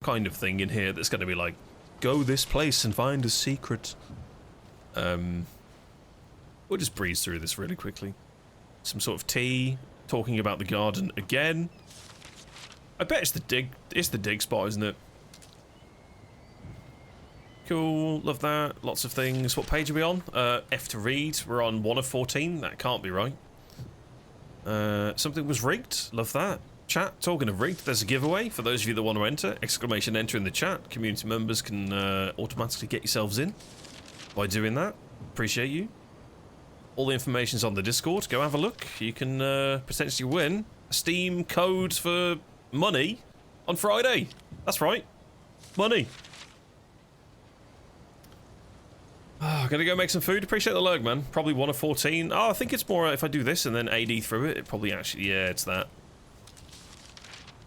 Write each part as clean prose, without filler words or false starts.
kind of thing in here that's going to be like, go this place and find a secret. We'll just breeze through this really quickly. Some sort of tea, talking about the garden again. I bet it's the dig spot, isn't it? Cool, love that. Lots of things. What page are we on? F to read. We're on 1 of 14. That can't be right. Something was rigged. Love that. Chat, talking of rigged, there's a giveaway for those of you that want to enter. Exclamation enter in the chat. Community members can automatically get yourselves in by doing that. Appreciate you. All the information's on the Discord. Go have a look. You can potentially win a Steam code for money on Friday. That's right. Money. Oh, gonna go make some food. Appreciate the lurk, man. Probably 1 of 14. Oh, I think it's more if I do this and then AD through it. It probably actually, yeah, it's that.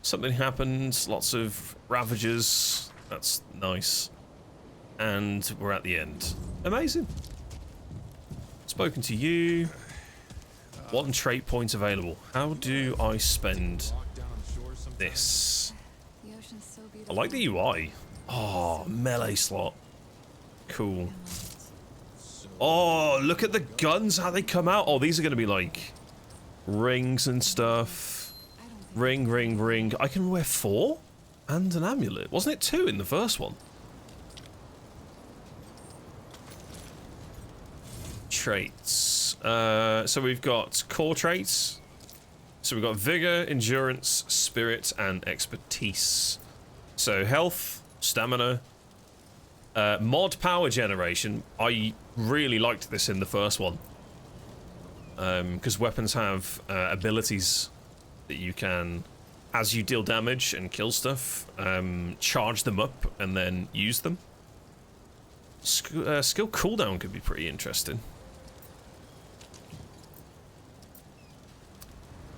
Something happened. Lots of Ravagers. That's nice. And we're at the end. Amazing. Spoken to you. 1 trait point available. How do I spend this? I like the UI. Oh, melee slot. Cool. Oh, look at the guns, how they come out. Oh, these are going to be like rings and stuff. Ring, ring, ring. I can wear 4 and an amulet. Wasn't it 2 in the first one? Traits. So we've got core traits. So we've got vigor, endurance, spirit, and expertise. So health, stamina. Mod power generation. I really liked this in the first one. Because weapons have abilities that you can, as you deal damage and kill stuff, charge them up and then use them. Skill cooldown could be pretty interesting.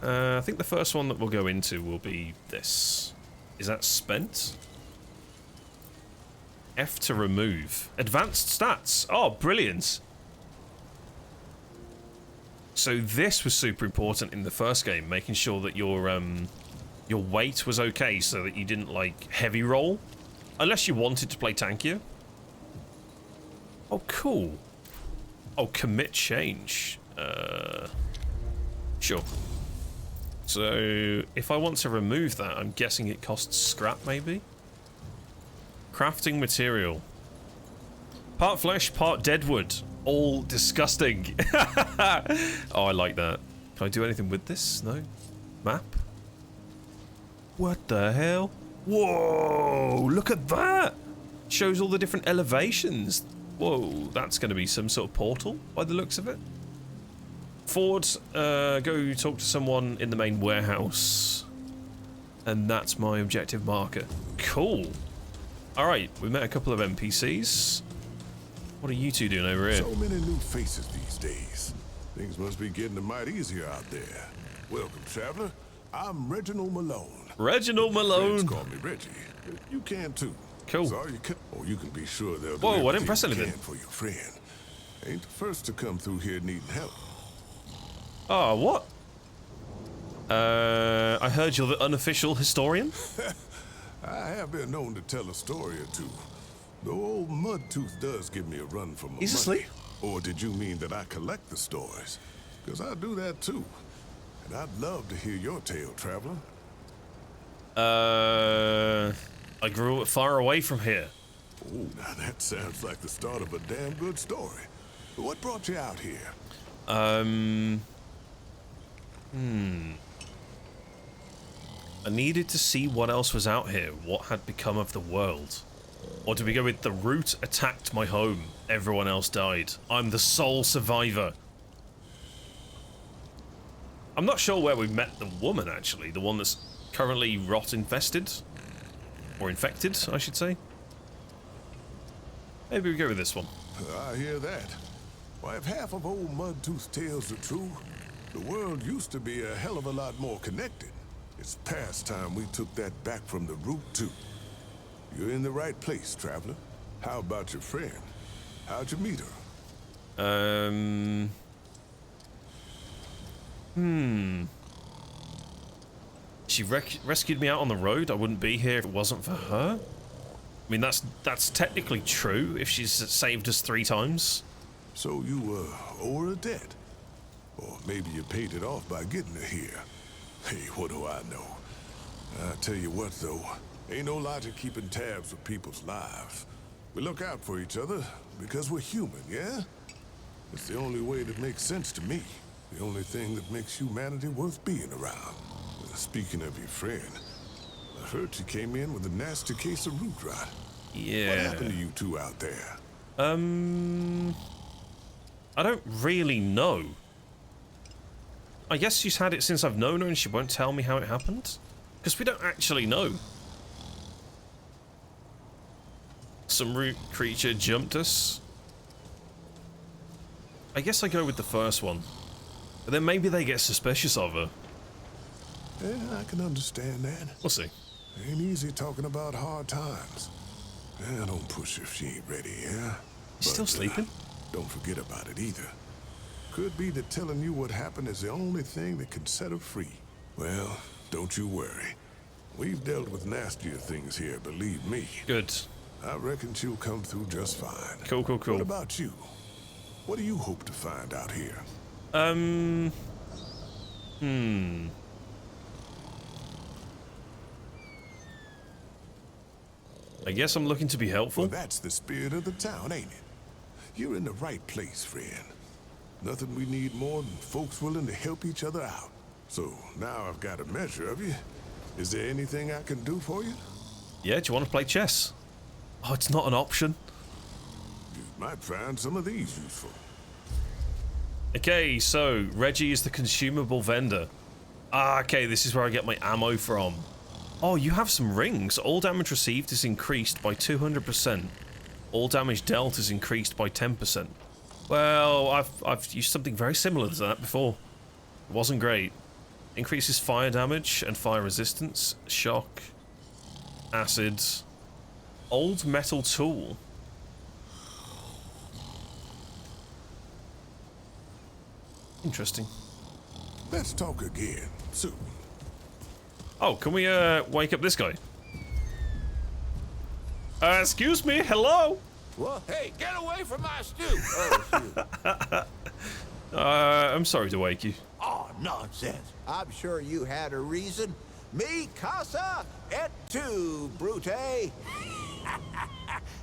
I think the first one that we'll go into will be this. Is that spent? F to remove. Advanced stats. Oh, brilliant. So this was super important in the first game, making sure that your weight was okay so that you didn't, like, heavy roll. Unless you wanted to play tankier. Oh, cool. Oh, commit change. Sure. So, if I want to remove that, I'm guessing it costs scrap, maybe? Crafting material. Part flesh, part deadwood. All disgusting. Oh, I like that. Can I do anything with this? No? Map? What the hell? Whoa! Look at that! Shows all the different elevations. Whoa, that's going to be some sort of portal by the looks of it. Forward, go talk to someone in the main warehouse. And that's my objective marker. Cool. Alright, we met a couple of NPCs. What are you two doing over here? So many new faces these days. Things must be getting a mite easier out there. Welcome, traveler. I'm Reginald Malone. Reginald Malone. Friends call me Reggie. You can too. Cool. So you can be sure they'll do whoa, I didn't everything press you anything. can for your friend. Ain't the first to come through here needing help. Oh, what? I heard you're the unofficial historian? I have been known to tell a story or two. Though old Mudtooth does give me a run for my He's money. asleep. Or did you mean that I collect the stories? Because I do that too. And I'd love to hear your tale, traveler. I grew up far away from here. Oh, now that sounds like the start of a damn good story. What brought you out here? I needed to see what else was out here, what had become of the world. Or do we go with the root attacked my home, everyone else died. I'm the sole survivor. I'm not sure where we met the woman, actually. The one that's currently rot-infested. Or infected, I should say. Maybe we go with this one. I hear that. Why, if half of old Mudtooth's tales are true, the world used to be a hell of a lot more connected. It's past time we took that back from the root, too. You're in the right place, traveler. How about your friend? How'd you meet her? She rescued me out on the road. I wouldn't be here if it wasn't for her. I mean, that's technically true if she's saved us 3 times. So you owe her a debt? Or maybe you paid it off by getting her here. Hey, what do I know? I tell you what, though. Ain't no logic keeping tabs with people's lives. We look out for each other because we're human, yeah? It's the only way that makes sense to me. The only thing that makes humanity worth being around. Speaking of your friend, I heard she came in with a nasty case of root rot. Yeah. What happened to you two out there? I don't really know. I guess she's had it since I've known her and she won't tell me how it happened? Because we don't actually know. Some root creature jumped us. I guess I go with the first one. But then maybe they get suspicious of her. Yeah, I can understand that. We'll see. Ain't easy talking about hard times. Yeah, don't push her if she ain't ready, yeah? Still sleeping? Don't forget about it either. Could be that telling you what happened is the only thing that can set her free. Well, don't you worry. We've dealt with nastier things here, believe me. Good. I reckon she'll come through just fine. Cool. What about you? What do you hope to find out here? I guess I'm looking to be helpful. Well, that's the spirit of the town, ain't it? You're in the right place, friend. Nothing we need more than folks willing to help each other out. So, now I've got a measure of you. Is there anything I can do for you? Yeah, do you want to play chess? Oh, it's not an option. You might find some of these useful. Okay, so Reggie is the consumable vendor. Ah, okay, this is where I get my ammo from. Oh, you have some rings. All damage received is increased by 200%. All damage dealt is increased by 10%. Well, I've used something very similar to that before. It wasn't great. Increases fire damage and fire resistance, shock, acid, old metal tool. Interesting. Let's talk again soon. Oh, can we wake up this guy? Excuse me, hello? Well, hey, get away from my stew! Oh, shoot. I'm sorry to wake you. Oh, nonsense. I'm sure you had a reason. Mi casa et tu, Brute.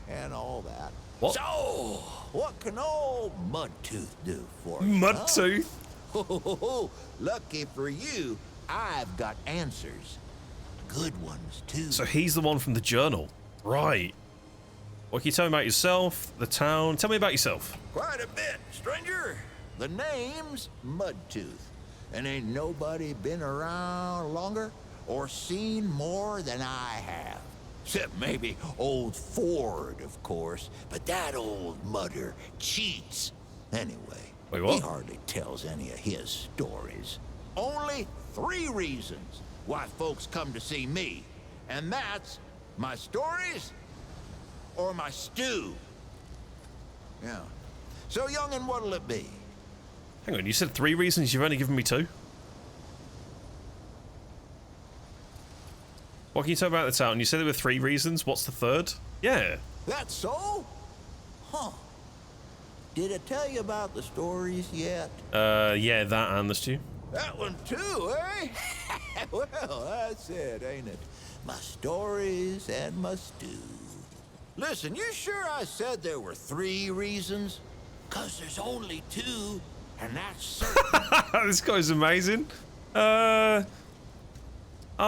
And all that. What? So, what can old Mudtooth do for you? Mudtooth? Huh? Lucky for you, I've got answers. Good ones, too. So he's the one from the journal. Right. What can you tell me about yourself, the town? Tell me about yourself. Quite a bit, stranger. The name's Mudtooth. And ain't nobody been around longer or seen more than I have. Except maybe old Ford, of course. But that old mudder cheats. Anyway, Wait, what? he hardly tells any of his stories. Only 3 reasons why folks come to see me. And that's my stories or my stew. Yeah. So, young'un, what'll it be? Hang on, you said 3 reasons, you've only given me 2? What can you tell me about the town? You said there were 3 reasons, what's the 3rd? Yeah. That's so? Huh. Did it tell you about the stories yet? Yeah, that and the stew. That one too, eh? Well, that's it, ain't it? My stories and my stew. Listen, you sure I said there were 3 reasons? 'Cause there's only 2, and that's certain. This guy's amazing. I'm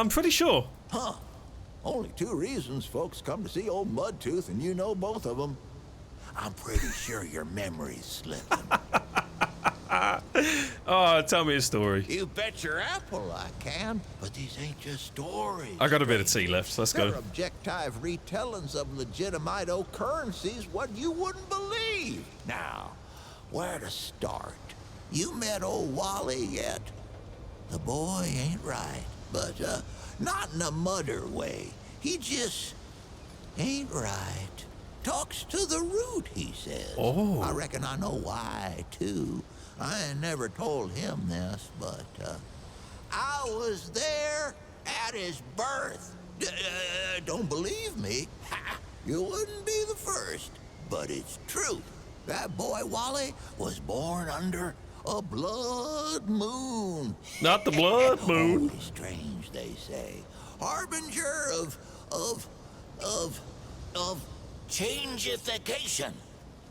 pretty sure. Huh. Only 2 reasons folks come to see old Mudtooth, and you know both of them. I'm pretty sure your memory's slipping. Oh, tell me a story. You bet your apple I can, but these ain't just stories. I got a bit of tea left, let's They're go. objective retellings of legitimate occurrences what you wouldn't believe. Now, where to start? You met old Wally yet? The boy ain't right, but not in a mudder way. He just ain't right. Talks to the root, he says. Oh. I reckon I know why, too. I ain't never told him this, but I was there at his birth. Don't believe me? Ha! You wouldn't be the first, but it's true. That boy Wally was born under a blood moon. Not the blood moon. Holy strange, they say. Harbinger of changeification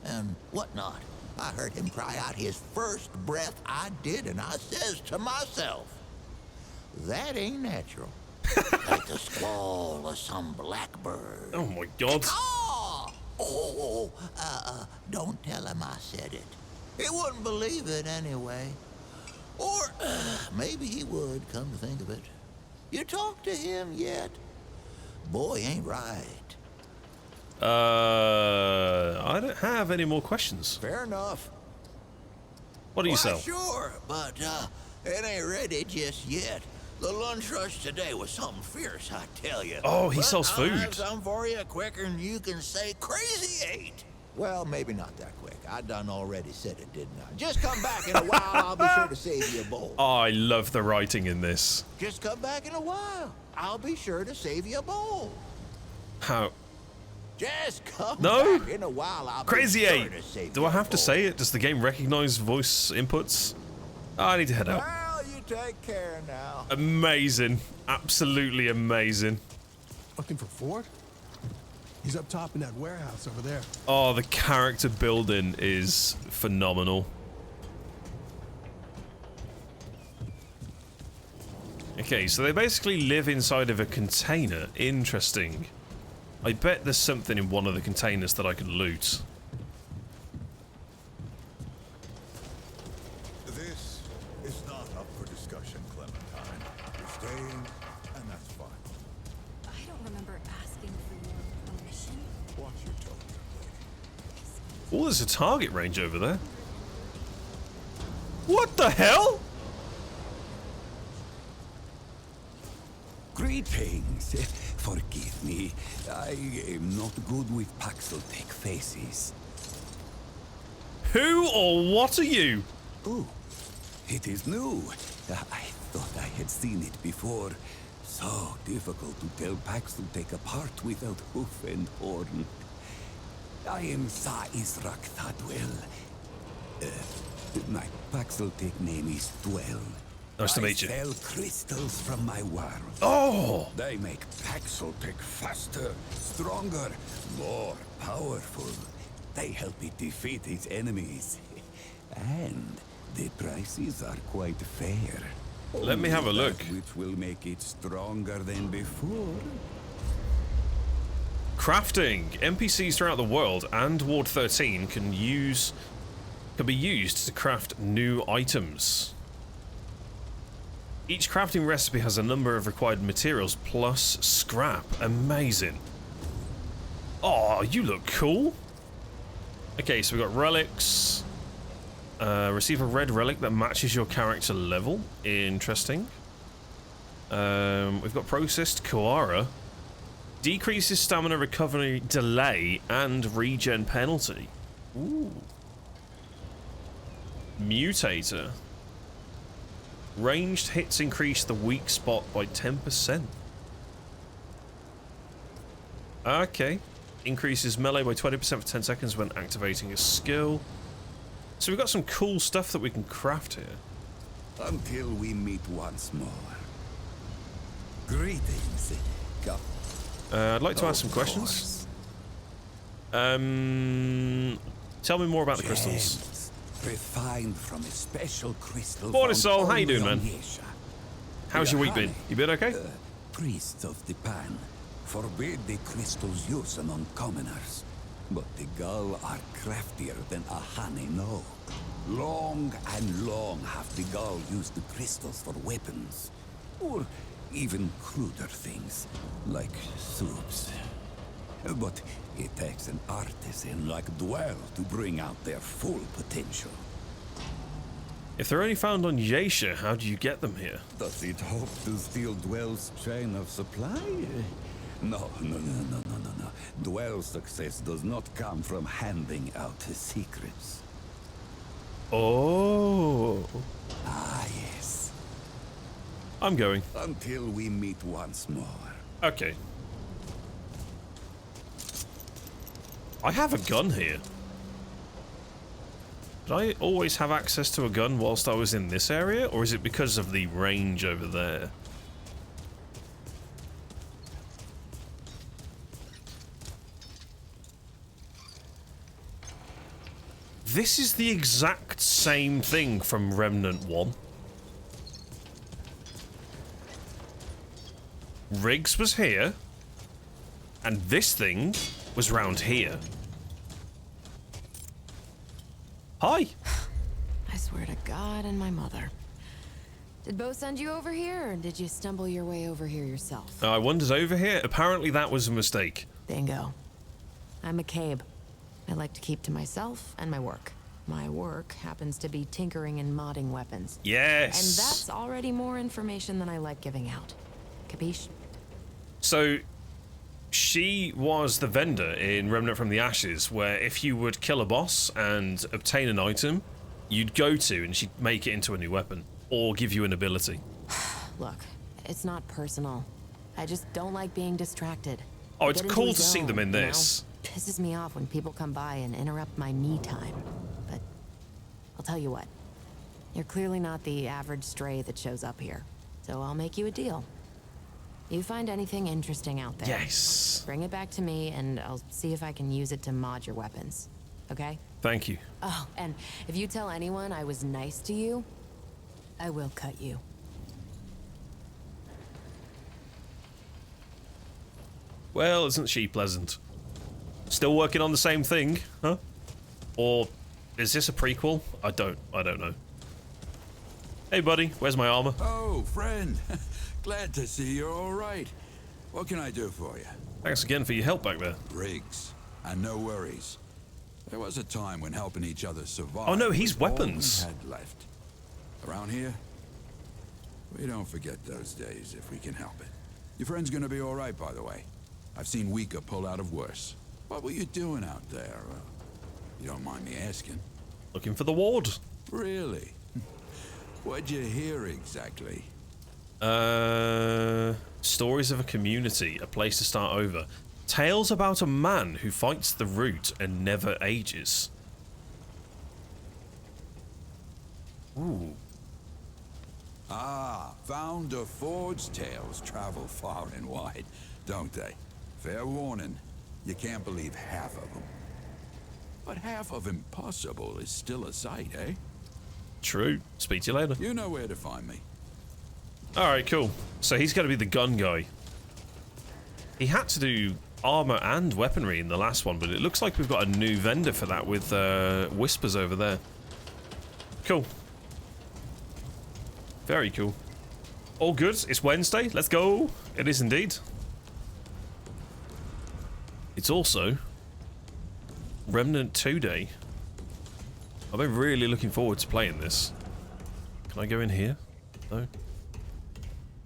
and whatnot. I heard him cry out his first breath. I did, and I says to myself, that ain't natural. Like the squall of some blackbird. Oh my god. Don't tell him I said it. He wouldn't believe it anyway. Or maybe he would, come to think of it. You talked to him yet? Boy ain't right. I don't have any more questions. Fair enough. What do you sell? Sure, but it ain't ready just yet. The lunch rush today was something fierce, I tell you. Oh, he sells I'll food. have some for you quicker than you can say crazy eight. Well, maybe not that quick. I done already said it, didn't I? Just come back in a while, I'll be sure to save you a bowl. Oh, I love the writing in this. Just come back in a while. I'll be sure to save you a bowl. How? Just come No. back in a while, I'll Crazy be sure eight. to save Do you I a have to bowl. say it? Does the game recognize voice inputs? Oh, I need to head out. Well, you take care now. Amazing. Absolutely amazing. Looking for Ford? He's up top in that warehouse over there. Oh, the character building is phenomenal. Okay, so they basically live inside of a container. Interesting. I bet there's something in one of the containers that I could loot. This is not up for discussion, Clementine. You're staying, and that's fine. I don't remember asking for your permission. Watch your tone, lady. Oh, there's a target range over there. What the hell? Greetings. Forgive me. I am not good with Paxeltech faces. Who or what are you? Oh, it is new. I thought I had seen it before. So difficult to tell Paxeltech apart without hoof and horn. I am Sa Israk Thadwell. My Paxeltech name is Dwell. Nice to meet you. I sell crystals from my world. Oh! They make Paxeltech faster, stronger, more powerful. They help it defeat its enemies. And the prices are quite fair. Let me have a Only look. that which will make it stronger than before. Crafting. NPCs throughout the world and Ward 13 can be used to craft new items. Each crafting recipe has a number of required materials plus scrap. Amazing. Oh, you look cool. Okay, so we've got relics. Receive a red relic that matches your character level. Interesting. We've got processed Koara. Decreases stamina recovery delay and regen penalty. Ooh. Mutator. Ranged hits increase the weak spot by 10%. Okay. Increases melee by 20% for 10 seconds when activating a skill. So we've got some cool stuff that we can craft here. Until we meet once more. Greetings. Come. I'd like to ask some Of questions. course. Tell me more about the crystals. Gems, refined from a special crystal. Morning, found Sol. How you only doing, on man? Yesha. How's your week been? You been okay? Priests of the Pan forbid the crystal's use among commoners, but the Gull are craftier than a honey know. Long and long have the Gull used the crystals for weapons, or even cruder things, like soups. But it takes an artisan like Dwell to bring out their full potential. If they're only found on Yesha, how do you get them here? Does it hope to steal Dwell's chain of supply? No. Dwell's success does not come from handing out his secrets. Oh. Ah, yes. I'm going. Until we meet once more. Okay. I have a gun here. Did I always have access to a gun whilst I was in this area, or is it because of the range over there? This is the exact same thing from Remnant 1. Riggs was here, and this thing was round here. Hi. I swear to God and my mother. Did Bo send you over here, or did you stumble your way over here yourself? I wandered over here. Apparently that was a mistake. Bingo. I'm McCabe. I like to keep to myself and my work. My work happens to be tinkering and modding weapons. Yes. And that's already more information than I like giving out. Capiche? So, she was the vendor in Remnant from the Ashes, where if you would kill a boss and obtain an item, you'd go to and she'd make it into a new weapon, or give you an ability. Look, it's not personal. I just don't like being distracted. Oh, I it's get into cool a to see zone, them in you know? this. Pisses me off when people come by and interrupt my me time. But I'll tell you what. You're clearly not the average stray that shows up here. So I'll make you a deal. You find anything interesting out there, Yes. bring it back to me and I'll see if I can use it to mod your weapons. Okay? Thank you. Oh, and if you tell anyone I was nice to you, I will cut you. Well, isn't she pleasant? Still working on the same thing, huh? Or is this a prequel? I don't know. Hey, buddy, where's my armor? Oh, friend. Glad to see you're all right. What can I do for you? Thanks again for your help back there. Riggs. And no worries. There was a time when helping each other survive. Oh no, he's was all weapons. we had left. Around here, we don't forget those days if we can help it. Your friend's gonna be all right, by the way. I've seen weaker pull out of worse. What were you doing out there? You don't mind me asking. Looking for the ward. Really? What'd you hear exactly? Stories of a community, a place to start over. Tales about a man who fights the root and never ages. Ooh. Ah, Founder Ford's tales travel far and wide, don't they? Fair warning, you can't believe half of them. But half of impossible is still a sight, eh? True. Speak to you later. You know where to find me. Alright, cool. So he's going to be the gun guy. He had to do armor and weaponry in the last one, but it looks like we've got a new vendor for that with Whispers over there. Cool. Very cool. All good. It's Wednesday. Let's go. It is indeed. It's also Remnant 2 day. I've been really looking forward to playing this. Can I go in here? No.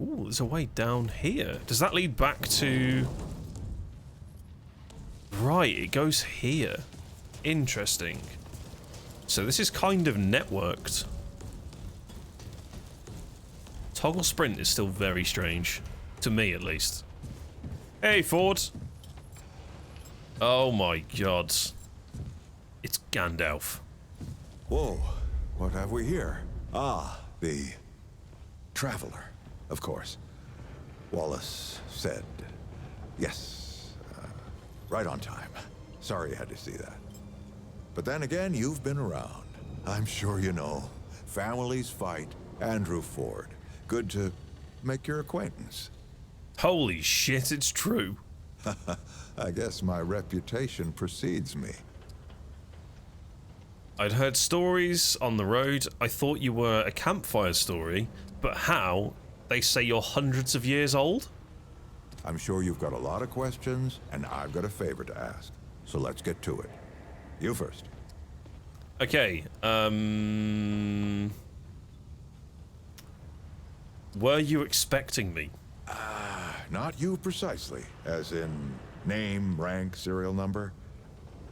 Ooh, there's a way down here. Does that lead back to... Right, it goes here. Interesting. So this is kind of networked. Toggle sprint is still very strange. To me, at least. Hey, Ford. Oh my god. It's Gandalf. Whoa, what have we here? Ah, the Traveler, of course. Wallace said yes. Right on time. Sorry you had to see that. But then again, you've been around. I'm sure you know. Families fight. Andrew Ford. Good to make your acquaintance. Holy shit, it's true. I guess my reputation precedes me. I'd heard stories on the road. I thought you were a campfire story, but how? They say you're hundreds of years old? I'm sure you've got a lot of questions, and I've got a favor to ask. So let's get to it. You first. Okay, were you expecting me? Not you precisely, as in name, rank, serial number,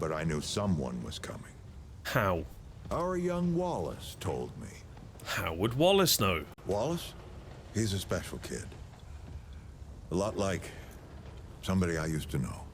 but I knew someone was coming. How? Our young Wallace told me. How would Wallace know? Wallace? He's a special kid. A lot like somebody I used to know.